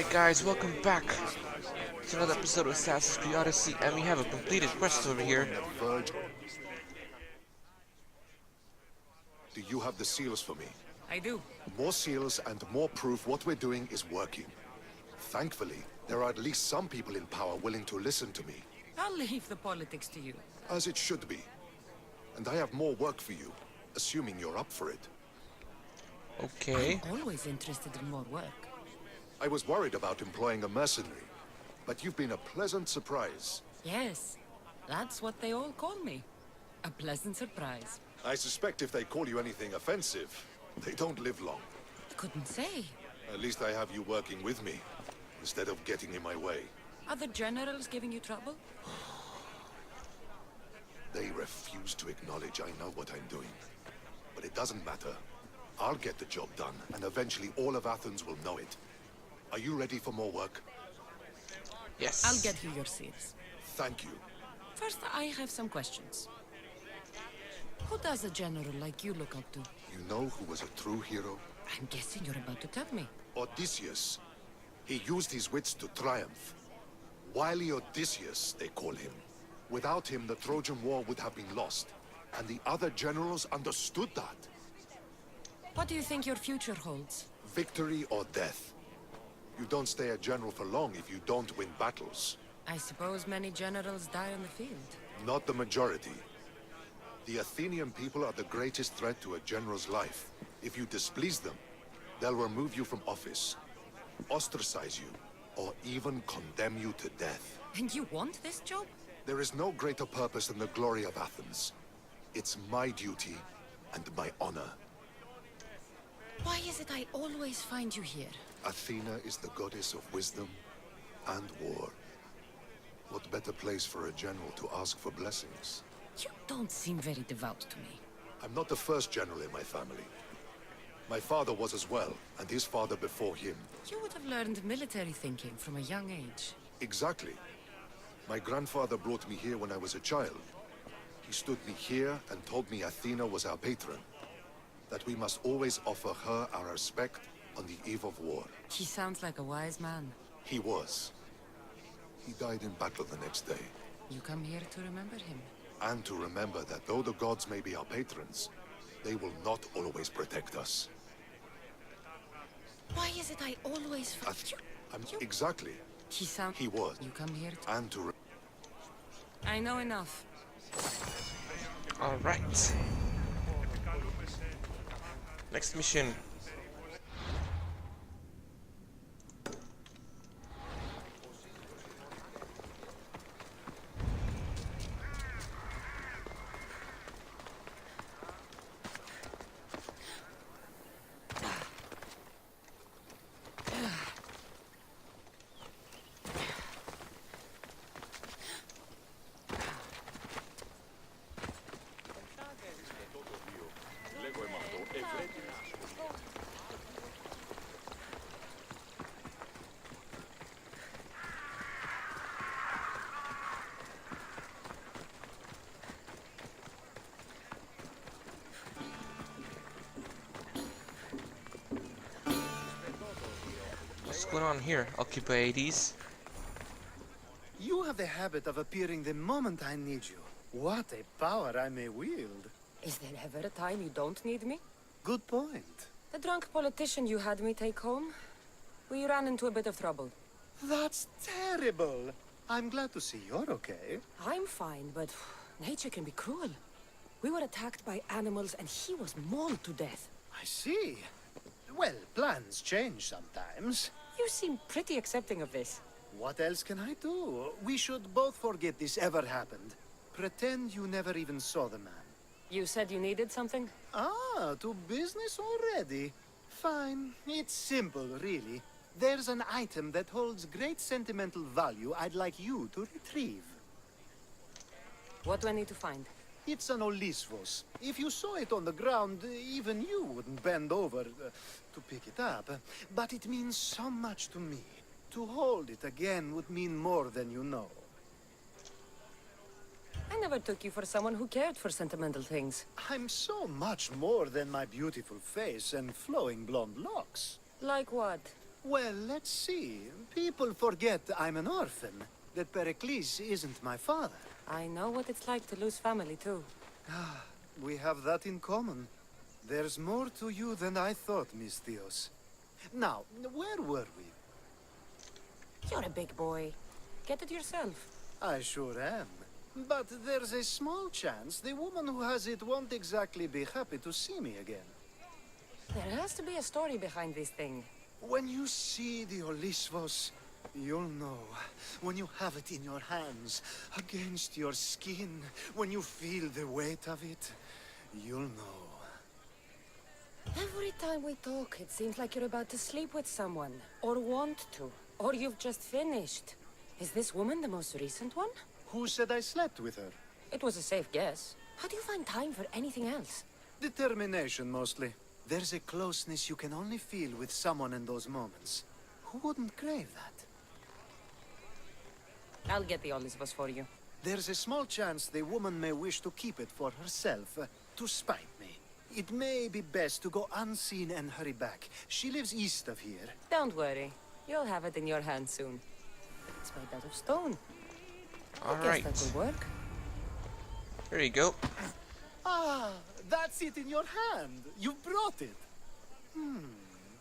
Alright guys, welcome back to another episode of Assassin's Creed Odyssey, and we have a completed quest over here. Do you have the seals for me? I do. More seals and more proof what we're doing is working. Thankfully, there are at least some people in power willing to listen to me. I'll leave the politics to you. As it should be. And I have more work for you, assuming you're up for it. Okay. I'm always interested in more work. I was worried about employing a mercenary, but you've been a pleasant surprise. Yes, that's what they all call me. A pleasant surprise. I suspect if they call you anything offensive, they don't live long. Couldn't say. At least I have you working with me, instead of getting in my way. Are the generals giving you trouble? They refuse to acknowledge I know what I'm doing. But it doesn't matter. I'll get the job done, and eventually all of Athens will know it. Are you ready for more work? Yes. I'll get you your seals. Thank you. First, I have some questions. Who does a general like you look up to? You know who was a true hero? I'm guessing you're about to tell me. Odysseus. He used his wits to triumph. Wily Odysseus, they call him. Without him, the Trojan War would have been lost. And the other generals understood that. What do you think your future holds? Victory or death. You don't stay a general for long if you don't win battles. I suppose many generals die on the field. Not the majority. The Athenian people are the greatest threat to a general's life. If you displease them, they'll remove you from office, ostracize you, or even condemn you to death. And you want this job? There is no greater purpose than the glory of Athens. It's my duty and my honor. Why is it I always find you here? Athena is the goddess of wisdom and war. What better place for a general to ask for blessings? You don't seem very devout to me. I'm not the first general in my family. My father was as well, and his father before him. You would have learned military thinking from a young age. Exactly. My grandfather brought me here when I was a child. He stood me here and told me Athena was our patron. That we must always offer her our respect on the eve of war. He sounds like a wise man. He was. He died in battle the next day. You come here to remember him. And to remember that though the gods may be our patrons, they will not always protect us. Why is it I always Exactly. He was. You come here to... And to... I know enough. Alright. Next mission. What's going on here, Alcibiades? You have the habit of appearing the moment I need you. What a power I may wield. Is there ever a time you don't need me? Good point. The drunk politician you had me take home? We ran into a bit of trouble. That's terrible. I'm glad to see you're okay. I'm fine, but nature can be cruel. We were attacked by animals and he was mauled to death. I see. Well, plans change sometimes. You seem pretty accepting of this. What else can I do? We should both forget this ever happened. Pretend you never even saw the man. You said you needed something? Ah, to business already. Fine. It's simple, really. There's an item that holds great sentimental value I'd like you to retrieve. What do I need to find? It's an Olisvos. If you saw it on the ground, even you wouldn't bend over to pick it up. But it means so much to me. To hold it again would mean more than you know. I never took you for someone who cared for sentimental things. I'm so much more than my beautiful face and flowing blonde locks. Like what? Well, let's see. People forget I'm an orphan. That Pericles isn't my father. I know what it's like to lose family, too. We have that in common. There's more to you than I thought, Miss Theos. Now, where were we? You're a big boy. Get it yourself. I sure am. But there's a small chance the woman who has it won't exactly be happy to see me again. There has to be a story behind this thing. When you see the Olisvos, you'll know. When you have it in your hands, against your skin, when you feel the weight of it, you'll know. Every time we talk, it seems like you're about to sleep with someone. Or want to. Or you've just finished. Is this woman the most recent one? Who said I slept with her? It was a safe guess. How do you find time for anything else? Determination, mostly. There's a closeness you can only feel with someone in those moments. Who wouldn't crave that? I'll get the Olisvos for you. There's a small chance the woman may wish to keep it for herself, to spite me. It may be best to go unseen and hurry back. She lives east of here. Don't worry. You'll have it in your hand soon. It's made out of stone. Alright. Guess that will work. Here you go. Ah, that's it in your hand. You brought it.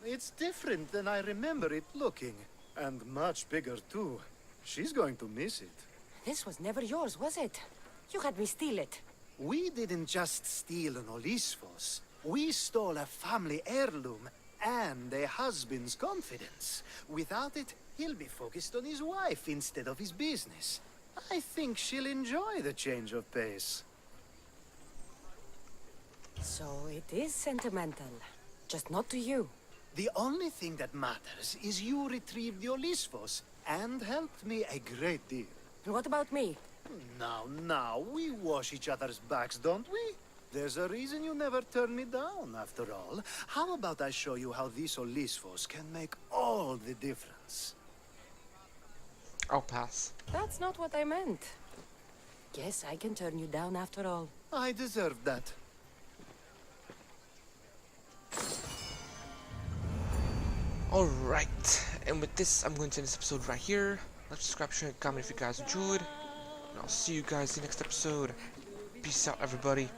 It's different than I remember it looking. And much bigger, too. She's going to miss it. This was never yours, was it? You had me steal it. We didn't just steal an Olisvos. We stole a family heirloom and a husband's confidence. Without it, he'll be focused on his wife instead of his business. I think she'll enjoy the change of pace. So it is sentimental. Just not to you. The only thing that matters is you retrieved the Olisvos and helped me a great deal. And what about me? Now, we wash each other's backs, don't we? There's a reason you never turn me down, after all. How about I show you how these Olisvos can make all the difference? I'll pass. That's not what I meant. Guess I can turn you down after all. I deserve that. Alright, and with this, I'm going to end this episode right here. Like, subscribe, share, and comment if you guys enjoyed. And I'll see you guys in the next episode. Peace out, everybody.